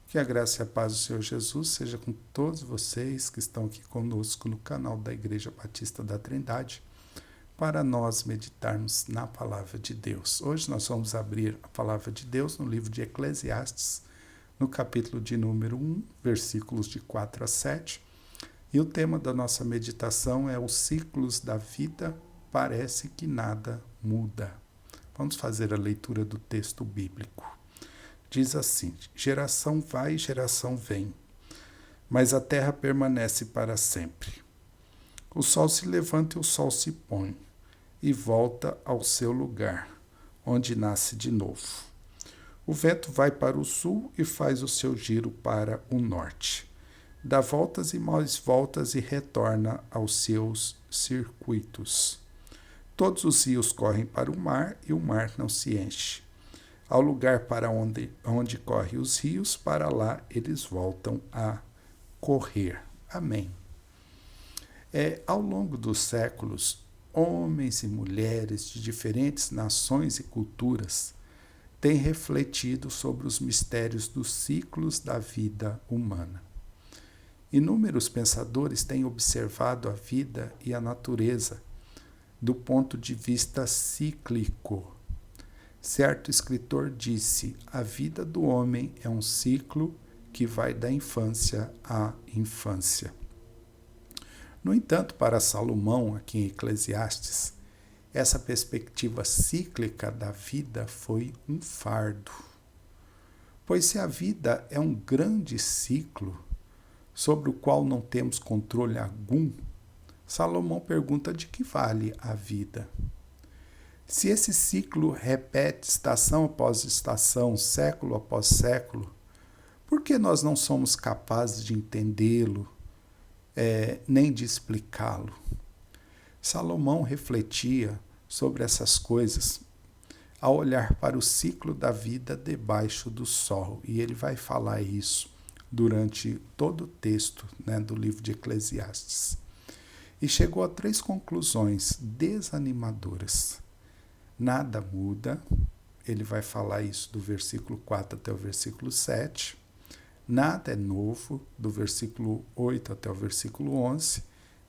Que a graça e a paz do Senhor Jesus seja com todos vocês que estão aqui conosco no canal da Igreja Batista da Trindade, para nós meditarmos na Palavra de Deus. Hoje nós vamos abrir a Palavra de Deus no livro de Eclesiastes, no capítulo de número 1, versículos de 4 a 7. E o tema da nossa meditação é os ciclos da vida, parece que nada muda. Vamos fazer a leitura do texto bíblico. Diz assim: geração vai, geração vem, mas a terra permanece para sempre. O sol se levanta e o sol se põe, e volta ao seu lugar, onde nasce de novo. O vento vai para o sul e faz o seu giro para o norte. Dá voltas e mais voltas e retorna aos seus circuitos. Todos os rios correm para o mar e o mar não se enche. Ao lugar para onde correm os rios, para lá eles voltam a correr. Amém. Ao longo dos séculos, homens e mulheres de diferentes nações e culturas têm refletido sobre os mistérios dos ciclos da vida humana. Inúmeros pensadores têm observado a vida e a natureza do ponto de vista cíclico. Certo escritor disse: a vida do homem é um ciclo que vai da infância à infância. No entanto, para Salomão, aqui em Eclesiastes, essa perspectiva cíclica da vida foi um fardo. Pois se a vida é um grande ciclo, sobre o qual não temos controle algum, Salomão pergunta de que vale a vida. Se esse ciclo repete estação após estação, século após século, por que nós não somos capazes de entendê-lo, nem de explicá-lo? Salomão refletia sobre essas coisas ao olhar para o ciclo da vida debaixo do sol, e ele vai falar isso durante todo o texto, do livro de Eclesiastes. E chegou a 3 conclusões desanimadoras. Nada muda, ele vai falar isso do versículo 4 até o versículo 7. Nada é novo, do versículo 8 até o versículo 11.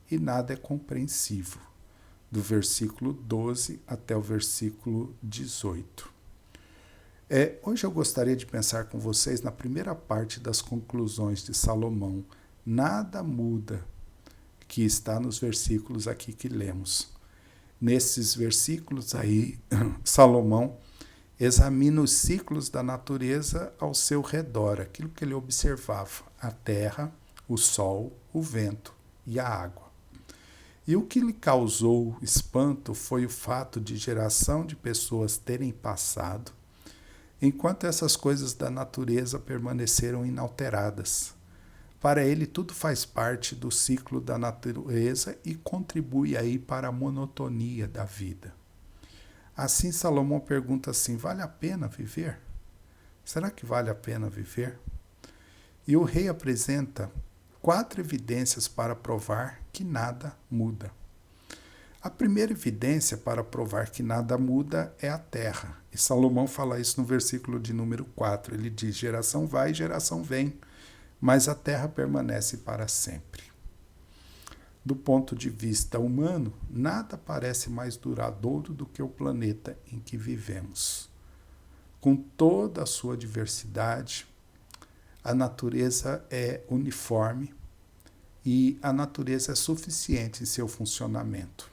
E nada é compreensivo, do versículo 12 até o versículo 18. Hoje eu gostaria de pensar com vocês na primeira parte das conclusões de Salomão. Nada muda, que está nos versículos aqui que lemos. Nesses versículos aí, Salomão examina os ciclos da natureza ao seu redor, aquilo que ele observava: a terra, o sol, o vento e a água. E o que lhe causou espanto foi o fato de geração de pessoas terem passado, enquanto essas coisas da natureza permaneceram inalteradas. Para ele, tudo faz parte do ciclo da natureza e contribui aí para a monotonia da vida. Assim, Salomão pergunta assim: vale a pena viver? Será que vale a pena viver? E o rei apresenta 4 evidências para provar que nada muda. A primeira evidência para provar que nada muda é a terra. E Salomão fala isso no versículo de número 4. Ele diz: geração vai, geração vem, mas a terra permanece para sempre. Do ponto de vista humano, nada parece mais duradouro do que o planeta em que vivemos. Com toda a sua diversidade, a natureza é uniforme e a natureza é suficiente em seu funcionamento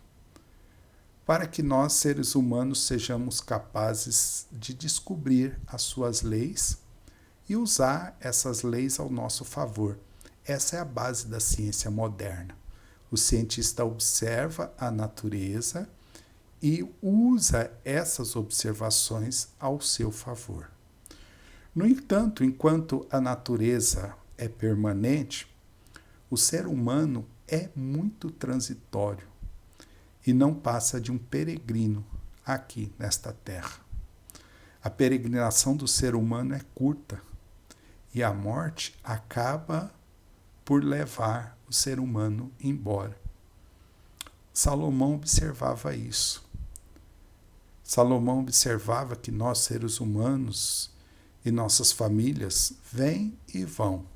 para que nós, seres humanos, sejamos capazes de descobrir as suas leis e usar essas leis ao nosso favor. Essa é a base da ciência moderna. O cientista observa a natureza e usa essas observações ao seu favor. No entanto, enquanto a natureza é permanente, o ser humano é muito transitório e não passa de um peregrino aqui nesta terra. A peregrinação do ser humano é curta e a morte acaba por levar o ser humano embora. Salomão observava isso. Salomão observava que nós, seres humanos, e nossas famílias vêm e vão.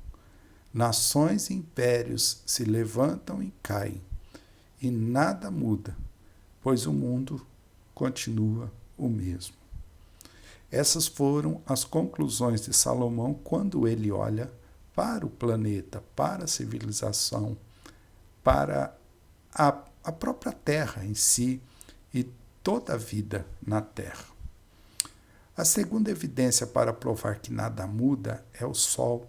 Nações e impérios se levantam e caem, e nada muda, pois o mundo continua o mesmo. Essas foram as conclusões de Salomão quando ele olha para o planeta, para a civilização, para a própria Terra em si e toda a vida na Terra. A segunda evidência para provar que nada muda é o Sol.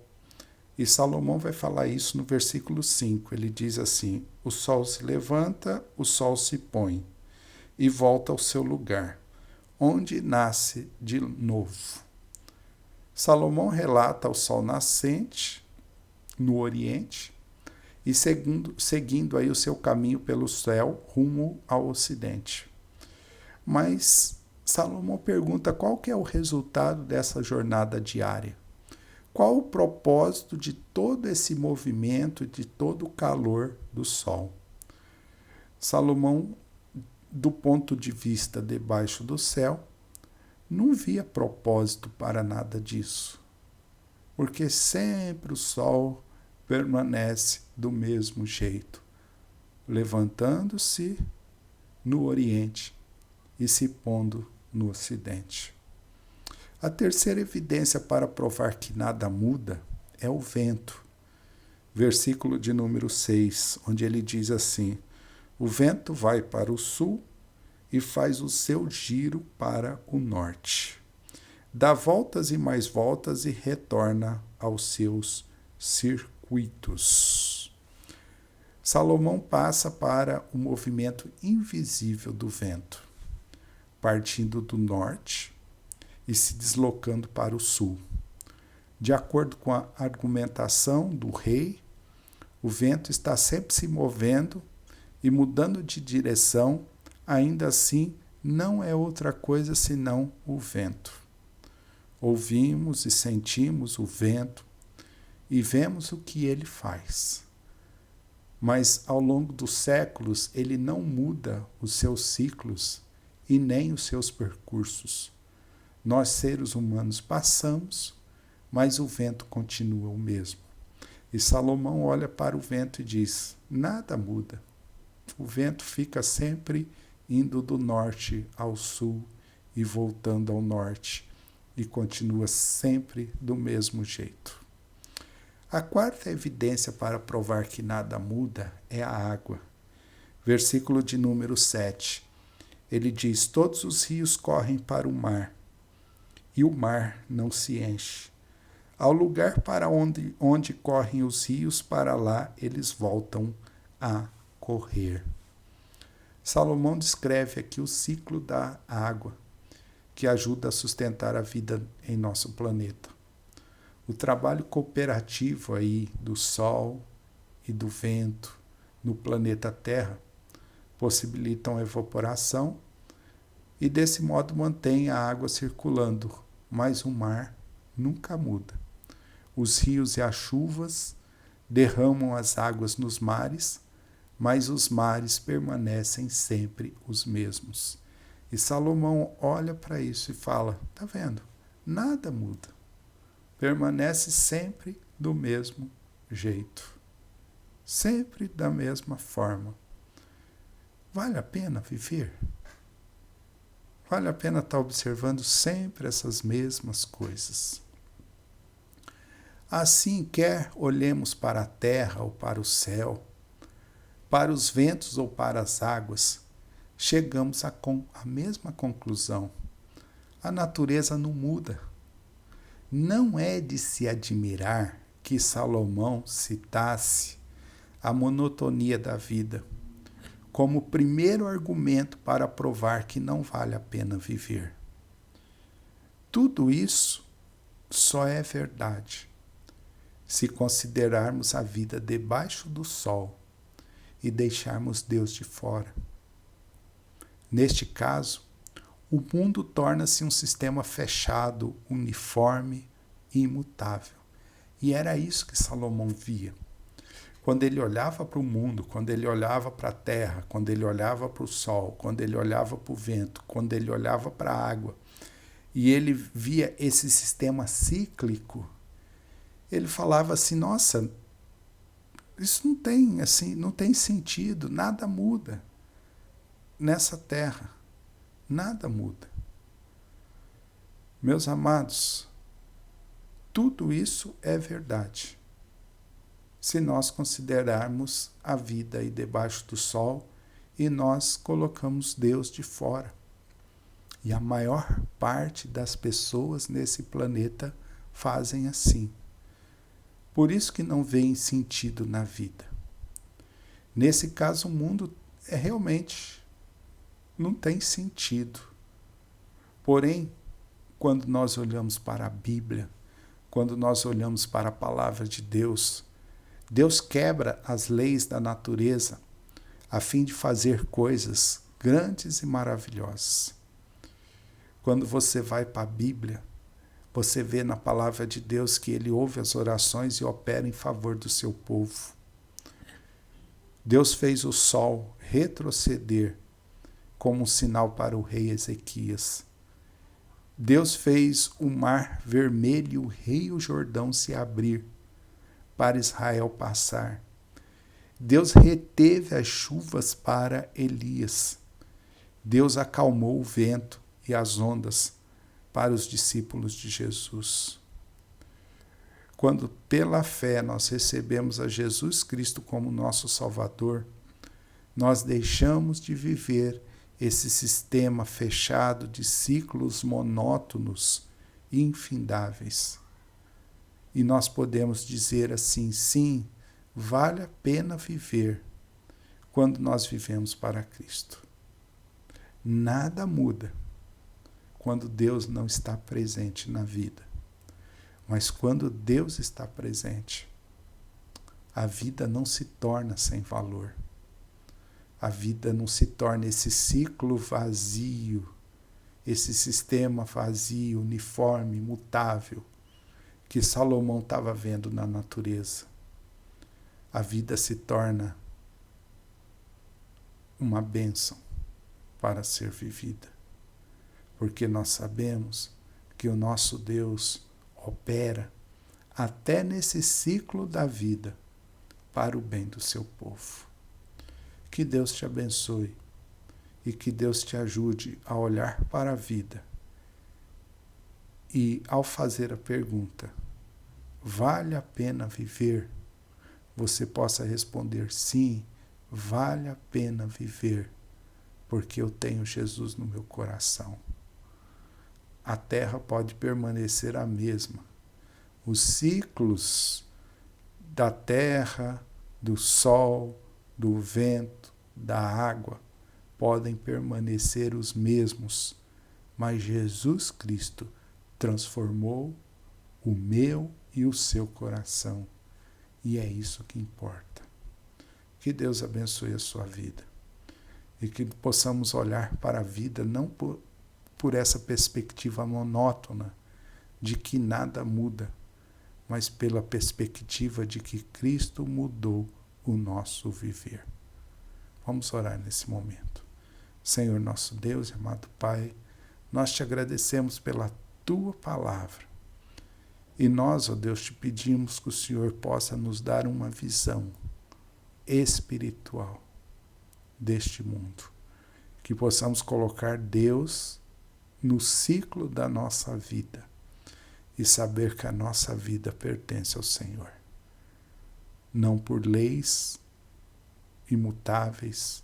E Salomão vai falar isso no versículo 5. Ele diz assim: o Sol se levanta, o Sol se põe e volta ao seu lugar, onde nasce de novo. Salomão relata o Sol nascente no Oriente e seguindo aí o seu caminho pelo céu rumo ao Ocidente. Mas Salomão pergunta qual que é o resultado dessa jornada diária. Qual o propósito de todo esse movimento, de todo o calor do Sol? Salomão, do ponto de vista debaixo do céu, não via propósito para nada disso, porque sempre o Sol permanece do mesmo jeito, levantando-se no Oriente e se pondo no Ocidente. A terceira evidência para provar que nada muda é o vento. Versículo de número 6, onde ele diz assim: o vento vai para o sul e faz o seu giro para o norte. Dá voltas e mais voltas e retorna aos seus circuitos. Salomão passa para o movimento invisível do vento, partindo do norte e se deslocando para o sul. De acordo com a argumentação do rei, o vento está sempre se movendo e mudando de direção, ainda assim não é outra coisa senão o vento. Ouvimos e sentimos o vento e vemos o que ele faz. Mas ao longo dos séculos ele não muda os seus ciclos e nem os seus percursos. Nós, seres humanos, passamos, mas o vento continua o mesmo. E Salomão olha para o vento e diz: nada muda. O vento fica sempre indo do norte ao sul e voltando ao norte, e continua sempre do mesmo jeito. A quarta evidência para provar que nada muda é a água. Versículo de número 7. Ele diz: todos os rios correm para o mar, e o mar não se enche. Ao lugar para onde correm os rios, para lá eles voltam a correr. Salomão descreve aqui o ciclo da água, que ajuda a sustentar a vida em nosso planeta. O trabalho cooperativo aí do Sol e do vento no planeta Terra possibilitam a evaporação e desse modo mantém a água circulando, mas o mar nunca muda. Os rios e as chuvas derramam as águas nos mares, mas os mares permanecem sempre os mesmos. E Salomão olha para isso e fala: tá vendo? Nada muda. Permanece sempre do mesmo jeito. Sempre da mesma forma. Vale a pena viver? Vale a pena estar observando sempre essas mesmas coisas. Assim, quer olhemos para a terra ou para o céu, para os ventos ou para as águas, chegamos à mesma conclusão. A natureza não muda. Não é de se admirar que Salomão citasse a monotonia da vida como primeiro argumento para provar que não vale a pena viver. Tudo isso só é verdade se considerarmos a vida debaixo do sol e deixarmos Deus de fora. Neste caso, o mundo torna-se um sistema fechado, uniforme e imutável. E era isso que Salomão via. Quando ele olhava para o mundo, quando ele olhava para a terra, quando ele olhava para o sol, quando ele olhava para o vento, quando ele olhava para a água, e ele via esse sistema cíclico, ele falava assim, nossa, isso não tem, assim, não tem sentido, nada muda nessa terra, nada muda. Meus amados, tudo isso é verdade. Se nós considerarmos a vida aí debaixo do sol e nós colocamos Deus de fora. E a maior parte das pessoas nesse planeta fazem assim. Por isso que não veem sentido na vida. Nesse caso, o mundo realmente não tem sentido. Porém, quando nós olhamos para a Bíblia, quando nós olhamos para a palavra de Deus, Deus quebra as leis da natureza a fim de fazer coisas grandes e maravilhosas. Quando você vai para a Bíblia, você vê na palavra de Deus que ele ouve as orações e opera em favor do seu povo. Deus fez o sol retroceder como um sinal para o rei Ezequias. Deus fez o mar vermelho e o rio Jordão se abrir para Israel passar. Deus reteve as chuvas para Elias. Deus acalmou o vento e as ondas para os discípulos de Jesus. Quando pela fé nós recebemos a Jesus Cristo como nosso Salvador, nós deixamos de viver esse sistema fechado de ciclos monótonos e infindáveis. E nós podemos dizer assim, sim, vale a pena viver quando nós vivemos para Cristo. Nada muda quando Deus não está presente na vida. Mas quando Deus está presente, a vida não se torna sem valor. A vida não se torna esse ciclo vazio, esse sistema vazio, uniforme, mutável, que Salomão estava vendo na natureza. A vida se torna uma bênção para ser vivida. Porque nós sabemos que o nosso Deus opera até nesse ciclo da vida para o bem do seu povo. Que Deus te abençoe e que Deus te ajude a olhar para a vida e, ao fazer a pergunta, vale a pena viver? Você possa responder sim, vale a pena viver, porque eu tenho Jesus no meu coração. A terra pode permanecer a mesma. Os ciclos da terra, do sol, do vento, da água podem permanecer os mesmos, mas Jesus Cristo transformou o meu e o seu coração. E é isso que importa. Que Deus abençoe a sua vida. E que possamos olhar para a vida não por essa perspectiva monótona de que nada muda, mas pela perspectiva de que Cristo mudou o nosso viver. Vamos orar nesse momento. Senhor nosso Deus e amado Pai, nós te agradecemos pela tua palavra. E nós, ó Deus, te pedimos que o Senhor possa nos dar uma visão espiritual deste mundo. Que possamos colocar Deus no ciclo da nossa vida e saber que a nossa vida pertence ao Senhor. Não por leis imutáveis,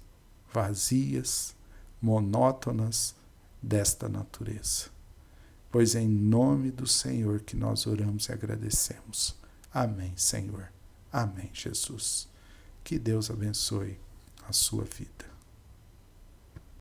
vazias, monótonas desta natureza. Pois é em nome do Senhor que nós oramos e agradecemos. Amém, Senhor. Amém, Jesus. Que Deus abençoe a sua vida.